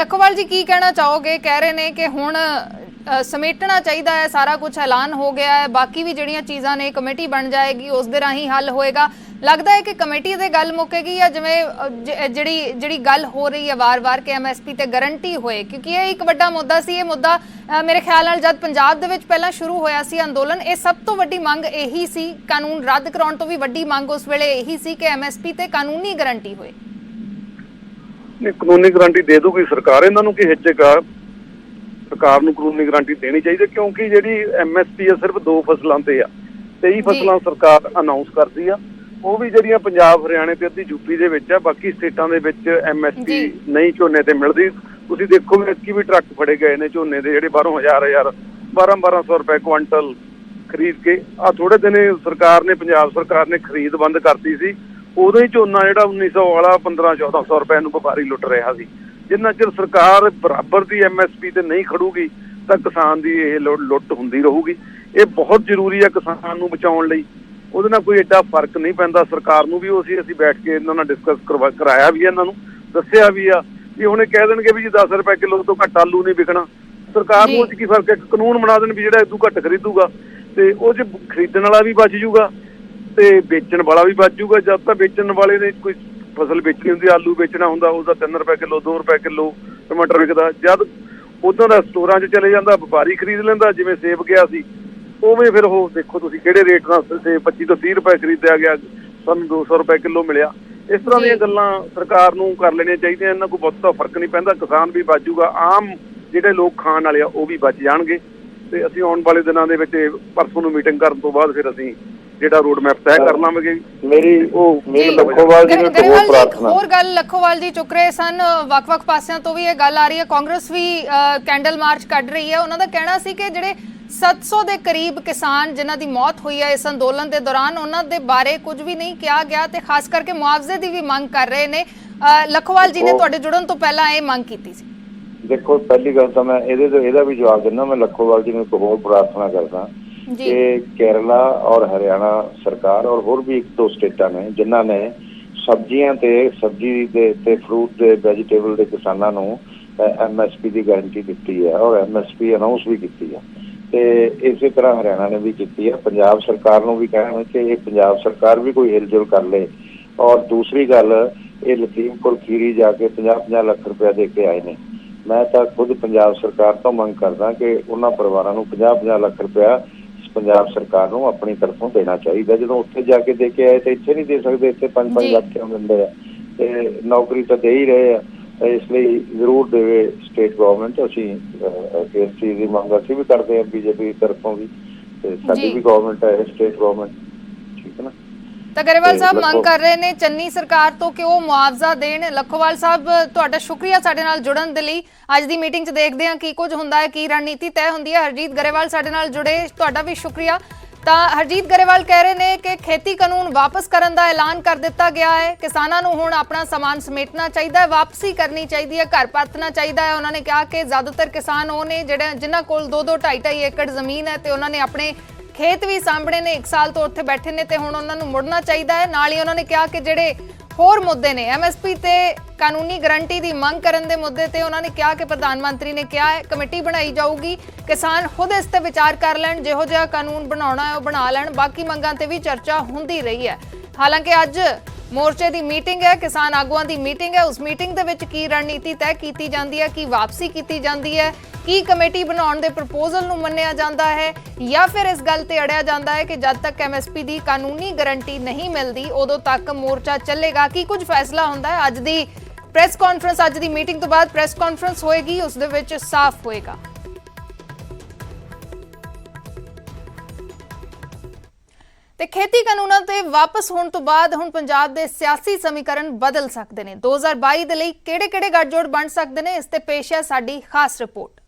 लखोवाल जी की कहना चाहोगे? कह रहे ने कि हुण समेटना चाहिए है, सारा कुछ ऐलान हो गया है, बाकी भी जिहड़ियां चीज़ां ने कमेटी बन जाएगी, उस दे राही हल होएगा। लगता है कि कमेटी ते गल मुकेगी या जिवें जिहड़ी गल हो रही है वार वार कि MSP ते गारंटी होए, क्योंकि ये एक वड्डा मुद्दा सी। ये मुद्दा मेरे ख्याल नाल जद पंजाब दे विच पहलां शुरू होया सी अंदोलन, ये सब तो वड्डी मंग यही सी, कानून रद्द कराउण तो भी वड्डी मंग उस वेले यही सी कि MSP ते कानूनी गारंटी होए। कानूनी गारंटी दे दूगी सरकार, इन्हां नूं की हिचक आ। सरकार नूं कानूनी गारंटी देनी चाहिए, क्योंकि जिहड़ी MSP है सिर्फ 2 फसलों ते आ, 23 फसलां सरकार अनाउंस करदी आ। वो भी जिहड़ियां पंजाब हरियाणे ते अद्धी यूपी दे विच आ, बाकी स्टेटां दे विच MSP नहीं झोने ते मिलदी। तुसीं देखो कि भी ट्रक फड़े गए ने झोने दे, जिहड़े बाहरों 1200 रुपए क्विंटल खरीद के। आ थोड़े दिन सरकार ने, पंजाब सरकार ने खरीद बंद करती सी, उदों ही झोना जिहड़ा 1900 वाला 1500-1400 रुपए नूं व्यापारी लुट रहा सी। जिन्ना चिर सरकार बराबर की MSP ते नहीं खड़ूगी तो किसान की यह लुट होंदी रहूगी। ये बहुत जरूरी है किसान नूं बचाउण लई। ਉਹਦੇ ਨਾਲ कोई एडा फर्क नहीं पैंदा। सरकार नूं भी असीं बैठ के इन्हां नाल डिस्कस कराया भी, इन्हां नूं दस्सिया भी आ कि हुणे कह देणगे भी जी 10 रुपए किलो तो घट आलू नहीं विकना। सरकार नूं की फर्क है, कानून बना देण भी जिहड़ा इदों घट खरीदूगा ते ਉਹ 'ਚ खरीदण वाला भी बच जूगा ते बेचण वाला भी बच जूगा। जद तक बेचण वाले ने कोई फसल बेचनी होंदी, आलू बेचना होंदा, उसका 3 रुपए किलो 2 रुपए किलो टमाटर विकदा। जद उदां दा स्टोरां 'ਚ चले जांदा, व्यापारी खरीद लैंदा। जिवें सेब गया सी उवें फिर वो देखो तुसीं किहड़े रेट नाल सेब 25 ਤੋਂ 30 रुपए खरीदिया गया, सानूं 200 रुपए किलो मिलिया। इस तरह ਦੀਆਂ ਗੱਲਾਂ सरकार नूं कर लेणियां चाहीदियां। इन्हां कोई बहुता फर्क नहीं पैंदा, किसान भी बच जूगा, आम ਜਿਹੜੇ लोग ਖਾਣ ਵਾਲੇ ਆ ਉਹ ਵੀ ਬਚ ਜਾਣਗੇ। ਤੇ ਅਸੀਂ ਆਉਣ ਵਾਲੇ ਦਿਨਾਂ ਦੇ ਵਿੱਚ ਪਰਸੋਂ ਨੂੰ ਮੀਟਿੰਗ ਕਰਨ ਤੋਂ ਬਾਅਦ ਫਿਰ ਅਸੀਂ ਜਿਹੜਾ ਰੋਡ ਮੈਪ ਤੈਅ ਕਰ ਲਾਂਗੇ। ਮੇਰੀ लखोवाल जी एक होर गल लखोवाल जी चुक रहे सन, ਵੱਖ-ਵੱਖ ਪਾਸਿਆਂ ਤੋਂ ਵੀ ਇਹ ਗੱਲ ਆ ਰਹੀ ਹੈ। ਕਾਂਗਰਸ ਵੀ ਕੈਂਡਲ ਮਾਰਚ ਕੱਢ ਰਹੀ ਹੈ। ਉਹਨਾਂ ਦਾ ਕਹਿਣਾ ਸੀ ਕਿ ਜਿਹੜੇ 700 ਦੇ ਕਰੀਬ ਕਿਸਾਨ ਜਿਨ੍ਹਾਂ ਦੀ ਮੌਤ ਹੋਈ ਹੈ ਇਸ ਅੰਦੋਲਨ ਦੇ ਦੌਰਾਨ, ਉਹਨਾਂ ਦੇ ਬਾਰੇ ਕੁਝ ਵੀ ਨਹੀਂ ਕਿਹਾ ਗਿਆ ਤੇ ਖਾਸ ਕਰਕੇ ਮੁਆਵਜ਼ੇ ਦੀ ਵੀ ਮੰਗ ਕਰ ਰਹੇ ਨੇ। ਲਖੋਵਾਲ ਜੀ ਨੇ ਤੁਹਾਡੇ ਜੁੜਨ ਤੋਂ ਪਹਿਲਾਂ ਇਹ ਮੰਗ ਕੀਤੀ ਸੀ। देखो पहली गल तो मैं ਇਹਦਾ भी जवाब दिना। मैं लखोवाल जी ने एक होर प्रार्थना करदा कि केरला और हरियाणा सरकार और होर भी 1-2 स्टेटां ने जिन्हां ने सब्जियां ते सब्जी ते फ्रूट ते वैजीटेबल के किसानां नूं MSP की गारंटी दी है और MSP अनाउंस भी की है। तो इस तरह हरियाणा ने भी की है। पंजाब सरकार नूं भी कहना कि ये पंजाब सरकार भी कोई हिलजुल कर ले। और दूसरी गल, ये लखीमपुर खीरी जाके 50-50 लाख रुपया दे के आए ने। मैं तो खुद पंजाब सरकार तो मंग करदा कि उन्हां परिवारां नूं 50-50 लाख रुपया पंजाब सरकार नूं अपनी तरफों देना चाहिए। जो उत्थे जाके दे के आए तो इत्थे नहीं दे सकते, इत्थे 5-5 लाख क्यों दिंदे आ? नौकरी तो दे ही रहे हैं, इसलिए जरूर देवे स्टेट गवर्नमेंट। असीं इस चीज़ की मंग असीं भी करते हैं BJP की तरफों भी, साडी भी गवर्नमेंट है स्टेट गवर्नमेंट, ठीक है ना। ਤਾਂ ਗਰੇਵਾਲ ਸਾਹਿਬ ਮੰਗ ਕਰ ਰਹੇ ਨੇ ਚੰਨੀ ਸਰਕਾਰ ਤੋਂ ਕਿ ਉਹ ਮੁਆਵਜ਼ਾ ਦੇਣ। ਲਖੋਵਾਲ ਸਾਹਿਬ ਤੁਹਾਡਾ ਸ਼ੁਕਰੀਆ ਸਾਡੇ ਨਾਲ ਜੁੜਨ ਦੇ ਲਈ। ਅੱਜ ਦੀ ਮੀਟਿੰਗ 'ਚ ਦੇਖਦੇ ਹਾਂ ਕੀ ਕੁਝ ਹੁੰਦਾ ਹੈ, ਕੀ ਰਣਨੀਤੀ ਤੈਅ ਹੁੰਦੀ ਹੈ। ਹਰਜੀਤ ਗਰੇਵਾਲ ਸਾਡੇ ਨਾਲ ਜੁੜੇ, ਤੁਹਾਡਾ ਵੀ ਸ਼ੁਕਰੀਆ। ਤਾਂ ਹਰਜੀਤ ਗਰੇਵਾਲ ਕਹਿ ਰਹੇ ਨੇ ਕਿ ਖੇਤੀ ਕਾਨੂੰਨ ਵਾਪਸ ਕਰਨ ਦਾ ਐਲਾਨ ਕਰ ਦਿੱਤਾ ਗਿਆ ਹੈ। ਕਿਸਾਨਾਂ ਨੂੰ ਹੁਣ ਆਪਣਾ ਸਮਾਨ ਸਮੇਟਣਾ ਚਾਹੀਦਾ ਹੈ, ਵਾਪਸੀ ਕਰਨੀ ਚਾਹੀਦੀ ਹੈ, ਘਰ ਪਰਤਣਾ ਚਾਹੀਦਾ ਹੈ। ਉਹਨਾਂ ਨੇ ਕਿਹਾ ਕਿ ਜ਼ਿਆਦਾਤਰ ਕਿਸਾਨ ਉਹ ਨੇ ਜਿਹੜੇ ਜਿਨ੍ਹਾਂ ਕੋਲ 2-2 2.5 ਏਕੜ ਜ਼ਮੀਨ ਹੈ ਤੇ ਉਹਨਾਂ ਨੇ ਆਪਣੇ खेत भी सामने ने, 1 साल तो उत्थे बैठे ने ते हुण उन्हां नूं मुड़ना चाहिए है। नाल ही उन्होंने कहा कि जिहड़े होर मुद्दे ने MSP ते कानूनी गारंटी की मंग करन दे मुद्दे ते उन्होंने कहा कि प्रधानमंत्री ने कहा है कमेटी बनाई जाऊगी, किसान खुद इस ते विचार कर लैण, जिहो जिहा कानून बनाउणा है वो बना लैण। बाकी मंगां ते भी चर्चा हुंदी रही है। हालांकि अज मोर्चे की मीटिंग है, किसान आगुआं की मीटिंग है। उस मीटिंग दे विच की रणनीति तय की जाती है, की वापसी की जाती है, की कमेटी बनाउण दे प्रपोजल नूं मन्निया जाता है या फिर इस गल ते अड़िया जाता है कि जब तक MSP की कानूनी गारंटी नहीं मिलती उदों तक मोर्चा चलेगा। की कुछ फैसला हुंदा है? अज दी प्रेस कॉन्फ्रेंस, अज दी मीटिंग तो बाद प्रेस कॉन्फ्रेंस होएगी, उस दे विच साफ होएगा। ਤੇ ਖੇਤੀ ਕਾਨੂੰਨਾਂ ਤੇ ਵਾਪਸ ਹੋਣ ਤੋਂ ਬਾਅਦ ਹੁਣ ਪੰਜਾਬ ਦੇ ਸਿਆਸੀ ਸਮੀਕਰਨ ਬਦਲ ਸਕਦੇ ਨੇ। 2022 ਦੇ ਲਈ ਕਿਹੜੇ-ਕਿਹੜੇ ਗੱਠਜੋੜ ਬਣ ਸਕਦੇ ਨੇ, ਇਸ ਤੇ ਪੇਸ਼ ਹੈ ਸਾਡੀ ਖਾਸ ਰਿਪੋਰਟ।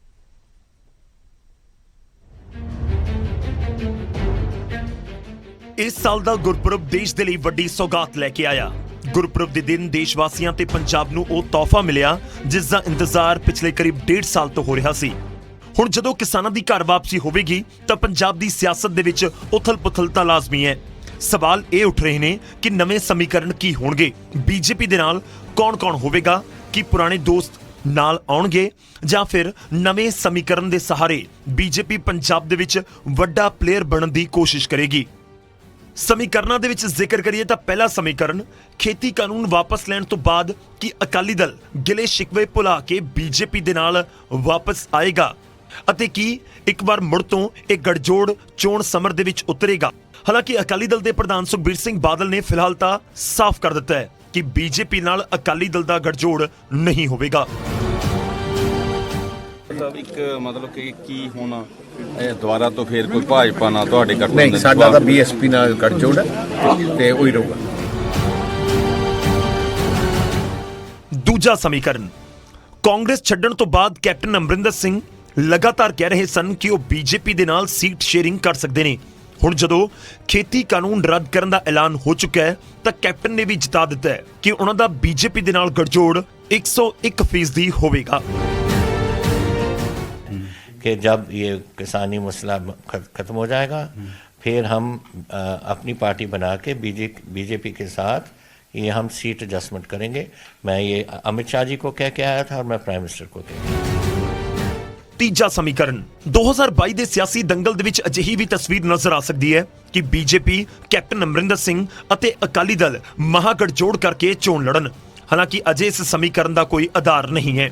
इस साल का गुरपुरब देश के लिए वड्डी सौगात लैके आया। गुरपुरब के दिन देशवासियों ते पंजाब नूं ओह तोहफा मिलिया जिसका इंतजार पिछले करीब 1.5 साल तो हो रहा सी। हुण जदों किसानां दी घर वापसी होवेगी तां पंजाब दी सियासत दे विच उथल-पुथल तां लाजमी है। सवाल ये उठ रहे हैं कि नवे समीकरण की होणगे, बीजेपी दे नाल कौन-कौन होवेगा, कि पुराने दोस्त ਨਾਲ ਆਉਣਗੇ ਜਾਂ ਫਿਰ ਨਵੇਂ ਸਮੀਕਰਨ ਦੇ ਸਹਾਰੇ ਬੀਜੇਪੀ ਪੰਜਾਬ ਦੇ ਵਿੱਚ ਵੱਡਾ ਪਲੇਅਰ ਬਣਨ ਦੀ ਕੋਸ਼ਿਸ਼ ਕਰੇਗੀ। ਸਮੀਕਰਨਾਂ ਦੇ ਵਿੱਚ ਜ਼ਿਕਰ ਕਰੀਏ ਤਾਂ ਪਹਿਲਾ ਸਮੀਕਰਨ ਖੇਤੀ ਕਾਨੂੰਨ ਵਾਪਸ ਲੈਣ ਤੋਂ ਬਾਅਦ ਕਿ ਅਕਾਲੀ ਦਲ ਗਿਲੇ ਸ਼ਿਕਵੇ ਭੁਲਾ ਕੇ ਬੀਜੇਪੀ ਦੇ ਨਾਲ ਵਾਪਸ ਆਏਗਾ ਅਤੇ ਕੀ ਇੱਕ ਵਾਰ ਮੁੜ ਤੋਂ ਇਹ ਗੜਜੋੜ ਚੋਣ ਸਮਰ ਦੇ ਵਿੱਚ ਉਤਰੇਗਾ। ਹਾਲਾਂਕਿ ਅਕਾਲੀ ਦਲ ਦੇ ਪ੍ਰਧਾਨ ਸੁਖਬੀਰ ਸਿੰਘ ਬਾਦਲ ਨੇ ਫਿਲਹਾਲ ਤਾਂ ਸਾਫ਼ ਕਰ ਦਿੱਤਾ ਹੈ ਕਿ ਬੀਜੇਪੀ ਨਾਲ ਅਕਾਲੀ ਦਲ ਦਾ ਗੜਜੋੜ ਨਹੀਂ ਹੋਵੇਗਾ। ਇੱਕ ਮਤਲਬ ਕਿ ਕੀ ਹੁਣ ਇਹ ਦੁਬਾਰਾ ਤੋਂ ਫੇਰ ਕੋਈ ਭਾਜਪਾ ਨਾਲ ਤੁਹਾਡੇ ਗੱਠ ਨਹੀਂ, ਸਾਡਾ ਤਾਂ ਬੀਐਸਪੀ ਨਾਲ ਗੱਠਜੋੜ ਹੈ ਤੇ ਉਹੀ ਰਹੂਗਾ। ਦੂਜਾ ਸਮੀਕਰਨ ਕਾਂਗਰਸ ਛੱਡਣ ਤੋਂ ਬਾਅਦ ਕੈਪਟਨ ਅਮਰਿੰਦਰ ਸਿੰਘ ਲਗਾਤਾਰ ਕਹਿ ਰਹੇ ਸਨ ਕਿ ਉਹ ਬੀਜੇਪੀ ਦੇ ਨਾਲ ਸੀਟ ਸ਼ੇਅਰਿੰਗ ਕਰ ਸਕਦੇ ਨੇ। ਹੁਣ ਜਦੋਂ ਖੇਤੀ ਕਾਨੂੰਨ ਰੱਦ ਕਰਨ ਦਾ ਐਲਾਨ ਹੋ ਚੁੱਕਾ ਹੈ ਤਾਂ ਕੈਪਟਨ ਨੇ ਵੀ ਜਿਤਾ ਦਿੱਤਾ ਹੈ ਕਿ ਉਹਨਾਂ ਦਾ ਬੀਜੇਪੀ ਦੇ ਨਾਲ ਗਠਜੋੜ 101% ਹੋਵੇਗਾ। कि जब ये किसानी मसला ख़त्म हो जाएगा फिर हम अपनी पार्टी बना के बीजेपी के साथ ये हम सीट एडजस्टमेंट करेंगे। मैं ये अमित शाह जी को कह के आया था और मैं प्राइम मिनिस्टर को कह। ਤੀਜਾ ਸਮੀਕਰਨ 2022 ਦੇ ਸਿਆਸੀ ਦੰਗਲ ਦੇ ਵਿੱਚ ਅਜਿਹੀ ਵੀ ਤਸਵੀਰ ਨਜ਼ਰ ਆ ਸਕਦੀ ਹੈ ਕਿ ਬੀਜੇਪੀ ਕੈਪਟਨ ਅਮਰਿੰਦਰ ਸਿੰਘ ਅਤੇ ਅਕਾਲੀ ਦਲ ਮਹਾਗੜਜੋੜ ਕਰਕੇ ਚੋਣ ਲੜਨ। ਹਾਲਾਂਕਿ ਅਜੇ ਇਸ ਸਮੀਕਰਨ ਦਾ ਕੋਈ ਆਧਾਰ ਨਹੀਂ ਹੈ।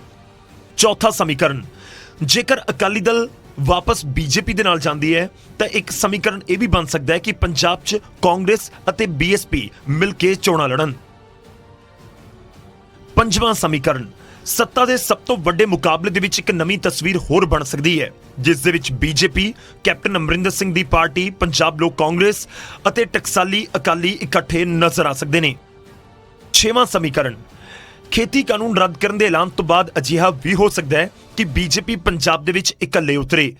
ਚੌਥਾ ਸਮੀਕਰਨ ਜੇਕਰ ਅਕਾਲੀ ਦਲ ਵਾਪਸ ਬੀਜੇਪੀ ਦੇ ਨਾਲ ਜਾਂਦੀ ਹੈ ਤਾਂ ਇੱਕ ਸਮੀਕਰਨ ਇਹ ਵੀ ਬਣ ਸਕਦਾ ਹੈ ਕਿ ਪੰਜਾਬ 'ਚ ਕਾਂਗਰਸ ਅਤੇ ਬੀਐਸਪੀ ਮਿਲ ਕੇ ਚੋਣਾਂ ਲੜਨ। ਪੰਜਵਾਂ ਸਮੀਕਰਨ ਸੱਤਾ ਦੇ ਸਭ ਤੋਂ ਵੱਡੇ ਮੁਕਾਬਲੇ ਦੇ ਵਿੱਚ ਇੱਕ ਨਵੀਂ ਤਸਵੀਰ ਹੋਰ ਬਣ ਸਕਦੀ ਹੈ ਜਿਸ ਦੇ ਵਿੱਚ ਬੀਜੇਪੀ ਕੈਪਟਨ ਅਮਰਿੰਦਰ ਸਿੰਘ ਦੀ ਪਾਰਟੀ ਪੰਜਾਬ ਲੋਕ ਕਾਂਗਰਸ ਅਤੇ ਟਕਸਾਲੀ ਅਕਾਲੀ ਇਕੱਠੇ ਨਜ਼ਰ ਆ ਸਕਦੇ ਨੇ। ਛੇਵਾਂ ਸਮੀਕਰਨ ਖੇਤੀ ਕਾਨੂੰਨ ਰੱਦ ਕਰਨ ਦੇ ਐਲਾਨ ਤੋਂ ਬਾਅਦ ਅਜਿਹਾ ਵੀ ਹੋ ਸਕਦਾ ਹੈ ਕਿ ਬੀਜੇਪੀ ਪੰਜਾਬ ਦੇ ਵਿੱਚ ਇਕੱਲੇ ਉਤਰੇ।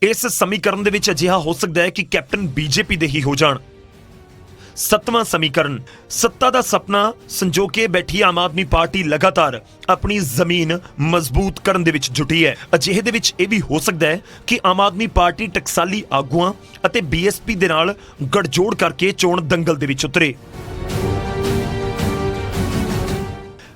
ਇਸ ਸਮੀਕਰਨ ਦੇ ਵਿੱਚ ਅਜਿਹਾ ਹੋ ਸਕਦਾ ਹੈ ਕਿ ਕੈਪਟਨ ਬੀਜੇਪੀ ਦੇ ਹੀ ਹੋ ਜਾਣ। ਸੱਤਵਾਂ ਸਮੀਕਰਨ ਸੱਤਾ ਦਾ ਸੁਪਨਾ ਸੰਜੋ ਕੇ ਬੈਠੀ ਆਮ ਆਦਮੀ ਪਾਰਟੀ ਲਗਾਤਾਰ ਆਪਣੀ ਜ਼ਮੀਨ ਮਜ਼ਬੂਤ ਕਰਨ ਦੇ ਵਿੱਚ ਜੁਟੀ ਹੈ। ਅਜਿਹੇ ਦੇ ਵਿੱਚ ਇਹ ਵੀ ਹੋ ਸਕਦਾ ਹੈ ਕਿ ਆਮ ਆਦਮੀ ਪਾਰਟੀ ਟਕਸਾਲੀ ਆਗੂਆਂ ਅਤੇ ਬੀਐਸਪੀ ਦੇ ਨਾਲ ਗਠਜੋੜ ਕਰਕੇ ਚੋਣ ਦੰਗਲ ਦੇ ਵਿੱਚ ਉਤਰੇ।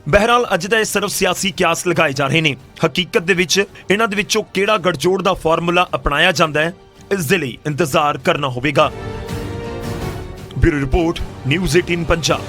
ਬਹਿਰਾਲ ਅੱਜ ਦਾ ਇਹ ਸਿਰਫ ਸਿਆਸੀ ਕਿਆਸ ਲਗਾਏ ਜਾ ਰਹੇ ਨੇ। ਹਕੀਕਤ ਦੇ ਵਿੱਚ ਇਹਨਾਂ ਦੇ ਵਿੱਚੋਂ ਕਿਹੜਾ ਗਠਜੋੜ ਦਾ ਫਾਰਮੂਲਾ ਅਪਣਾਇਆ ਜਾਂਦਾ ਹੈ ਇਸ ਦੇ ਲਈ ਇੰਤਜ਼ਾਰ ਕਰਨਾ ਹੋਵੇਗਾ। Bureau report news 18 Punjab.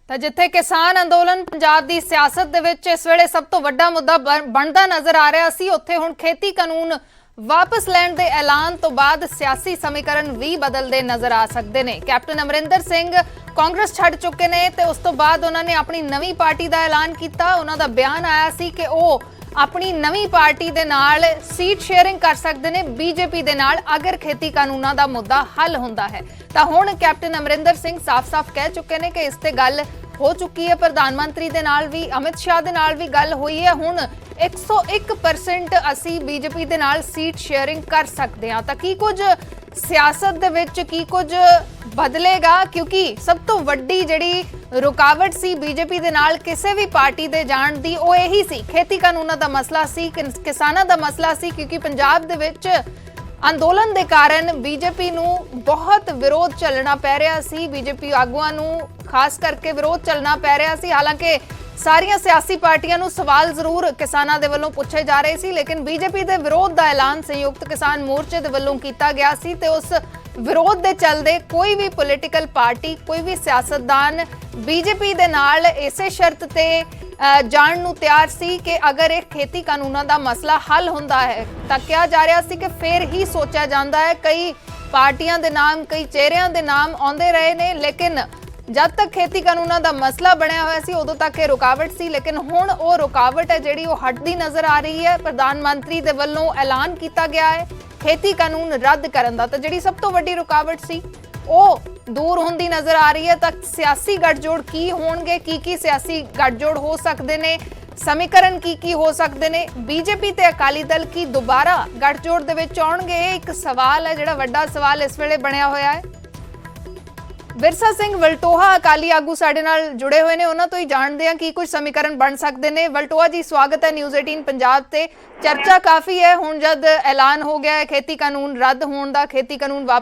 ਤਾਂ ਜਿੱਥੇ ਕਿਸਾਨ ਅੰਦੋਲਨ ਪੰਜਾਬ ਦੀ ਸਿਆਸਤ ਦੇ ਵਿੱਚ ਇਸ ਵੇਲੇ ਸਭ ਤੋਂ ਵੱਡਾ ਮੁੱਦਾ ਬਣਦਾ ਨਜ਼ਰ ਆ ਰਿਹਾ ਸੀ, ਉੱਥੇ ਹੁਣ ਖੇਤੀ ਕਾਨੂੰਨ ਵਾਪਸ ਲੈਣ ਦੇ ਐਲਾਨ ਤੋਂ ਬਾਅਦ ਸਿਆਸੀ ਸਮੀਕਰਨ ਵੀ ਬਦਲਦੇ ਨਜ਼ਰ ਆ ਸਕਦੇ ਨੇ। ਕੈਪਟਨ ਅਮਰਿੰਦਰ ਸਿੰਘ ਕਾਂਗਰਸ ਛੱਡ ਚੁੱਕੇ ਨੇ ਤੇ ਉਸ ਤੋਂ ਬਾਅਦ ਉਹਨਾਂ ਨੇ ਆਪਣੀ ਨਵੀਂ ਪਾਰਟੀ ਦਾ ਐਲਾਨ ਕੀਤਾ। ਉਹਨਾਂ ਦਾ ਬਿਆਨ ਆਇਆ ਸੀ ਕਿ ਉਹ ਆਪਣੀ ਨਵੀਂ ਪਾਰਟੀ ਦੇ ਨਾਲ ਸੀਟ ਸ਼ੇਅਰਿੰਗ ਕਰ ਸਕਦੇ ਨੇ ਬੀਜੇਪੀ ਦੇ ਨਾਲ ਅਗਰ ਖੇਤੀ ਕਾਨੂੰਨਾਂ ਦਾ ਮੁੱਦਾ ਹੱਲ ਹੁੰਦਾ ਹੈ। ਤਾਂ ਹੁਣ ਕੈਪਟਨ ਅਮਰਿੰਦਰ ਸਿੰਘ ਸਾਫ਼-ਸਾਫ਼ ਕਹਿ ਚੁੱਕੇ ਨੇ ਕਿ ਇਸ ਤੇ ਗੱਲ ਹੋ ਚੁੱਕੀ ਹੈ। ਪ੍ਰਧਾਨ ਮੰਤਰੀ ਦੇ ਨਾਲ ਵੀ ਅਮਿਤ ਸ਼ਾਹ ਦੇ ਨਾਲ ਵੀ ਗੱਲ ਹੋਈ ਹੈ। ਹੁਣ 101% ਅਸੀਂ ਬੀਜੇਪੀ ਦੇ ਨਾਲ ਸੀਟ ਸ਼ੇਅਰਿੰਗ ਕਰ ਸਕਦੇ ਹਾਂ। ਤਾਂ ਕੀ ਕੁਝ ਸਿਆਸਤ ਦੇ ਵਿੱਚ ਕੀ ਕੁਝ ਬਦਲੇਗਾ, ਕਿਉਂਕਿ ਸਭ ਤੋਂ ਵੱਡੀ ਜਿਹੜੀ ਰੁਕਾਵਟ ਸੀ ਬੀਜੇਪੀ ਦੇ ਨਾਲ ਕਿਸੇ ਵੀ ਪਾਰਟੀ ਦੇ ਜਾਣ ਦੀ ਉਹ ਇਹੀ ਸੀ, ਖੇਤੀ ਕਾਨੂੰਨਾਂ ਦਾ ਮਸਲਾ ਸੀ, ਕਿਸਾਨਾਂ ਦਾ ਮਸਲਾ ਸੀ। ਕਿਉਂਕਿ ਪੰਜਾਬ ਦੇ ਵਿੱਚ ਅੰਦੋਲਨ ਦੇ ਕਾਰਨ ਬੀਜੇਪੀ ਨੂੰ ਬਹੁਤ ਵਿਰੋਧ ਚੱਲਣਾ ਪੈ ਰਿਹਾ ਸੀ, ਬੀਜੇਪੀ ਆਗੂਆਂ ਨੂੰ ਖਾਸ ਕਰਕੇ ਵਿਰੋਧ ਚੱਲਣਾ ਪੈ ਰਿਹਾ ਸੀ। ਹਾਲਾਂਕਿ ਸਾਰੀਆਂ ਸਿਆਸੀ ਪਾਰਟੀਆਂ ਨੂੰ ਸਵਾਲ ਜ਼ਰੂਰ ਕਿਸਾਨਾਂ ਦੇ ਵੱਲੋਂ ਪੁੱਛੇ ਜਾ ਰਹੇ ਸੀ, ਲੇਕਿਨ ਬੀਜੇਪੀ ਦੇ ਵਿਰੋਧ ਦਾ ਐਲਾਨ ਸੰਯੁਕਤ ਕਿਸਾਨ ਮੋਰਚੇ ਦੇ ਵੱਲੋਂ ਕੀਤਾ ਗਿਆ ਸੀ ਤੇ ਉਸ ਵਿਰੋਧ ਦੇ ਚੱਲਦੇ ਕੋਈ ਵੀ ਪੋਲੀਟੀਕਲ ਪਾਰਟੀ, ਕੋਈ ਵੀ ਸਿਆਸਤਦਾਨ ਬੀਜੇਪੀ ਦੇ ਨਾਲ ਇਸੇ ਸ਼ਰਤ ਤੇ ਜਾਣ ਨੂੰ ਤਿਆਰ ਸੀ ਕਿ ਅਗਰ ਇਹ ਖੇਤੀ ਕਾਨੂੰਨਾਂ ਦਾ ਮਸਲਾ ਹੱਲ ਹੁੰਦਾ ਹੈ ਤਾਂ ਕਿਹਾ ਜਾ ਰਿਹਾ ਸੀ ਕਿ ਫਿਰ ਹੀ ਸੋਚਿਆ ਜਾਂਦਾ ਹੈ। ਕਈ ਪਾਰਟੀਆਂ ਦੇ ਨਾਮ, ਕਈ ਚਿਹਰਿਆਂ ਦੇ ਨਾਮ ਆਉਂਦੇ ਰਹੇ ਨੇ, ਲੇਕਿਨ ਜਦ ਤੱਕ ਖੇਤੀ ਕਾਨੂੰਨਾਂ ਦਾ ਮਸਲਾ ਬਣਿਆ ਹੋਇਆ ਸੀ ਉਦੋਂ ਤੱਕ ਇਹ ਰੁਕਾਵਟ ਸੀ। ਲੇਕਿਨ ਹੁਣ ਉਹ ਰੁਕਾਵਟ ਹੈ ਜਿਹੜੀ ਉਹ ਹਟਦੀ ਨਜ਼ਰ ਆ ਰਹੀ ਹੈ। ਪ੍ਰਧਾਨ ਮੰਤਰੀ ਦੇ ਵੱਲੋਂ ਐਲਾਨ ਕੀਤਾ ਗਿਆ ਹੈ ਖੇਤੀ ਕਾਨੂੰਨ ਰੱਦ ਕਰਨ ਦਾ, ਤਾਂ ਜਿਹੜੀ ਸਭ ਤੋਂ ਵੱਡੀ ਰੁਕਾਵਟ ਸੀ ਉਹ ਦੂਰ ਹੁੰਦੀ ਨਜ਼ਰ ਆ ਰਹੀ ਹੈ। ਤਾਂ ਸਿਆਸੀ ਗੱਠਜੋੜ ਕੀ ਹੋਣਗੇ, ਕੀ ਸਿਆਸੀ ਗੱਠਜੋੜ ਹੋ ਸਕਦੇ ਨੇ, ਸਮੀਕਰਨ ਕੀ ਹੋ ਸਕਦੇ ਨੇ, ਬੀਜੇਪੀ ਤੇ ਅਕਾਲੀ ਦਲ ਕੀ ਦੁਬਾਰਾ ਗੱਠਜੋੜ ਦੇ ਵਿੱਚ ਆਉਣਗੇ, ਇਹ ਇੱਕ ਸਵਾਲ ਹੈ ਜਿਹੜਾ ਵੱਡਾ ਸਵਾਲ ਇਸ ਵੇਲੇ ਬਣਿਆ ਹੋਇਆ ਹੈ। ਵਿਰਸਾ ਸਿੰਘ ਵਲਟੋਹਾ ਅਕਾਲੀ ਆਗੂ ਸਾਡੇ ਨਾਲ ਜੁੜੇ ਹੋਏ ਨੇ, ਉਹਨਾਂ ਤੋਂ ਹੀ ਜਾਣਦੇ ਹਾਂ ਕੀ ਕੁਝ ਸਮੀਕਰਨ ਬਣ ਸਕਦੇ ਨੇ। ਵਲਟੋਹਾ ਜੀ, ਸਵਾਗਤ ਹੈ ਨਿਊਜ਼ 18 ਪੰਜਾਬ ਤੇ। ਚਰਚਾ ਕਾਫੀ ਹੈ ਹੁਣ ਜਦ ਐਲਾਨ ਹੋ ਗਿਆ ਹੈ ਖੇਤੀ ਕਾਨੂੰਨ ਰੱਦ ਹੋਣ ਦਾ, ਖੇਤੀ ਕਾਨੂੰਨ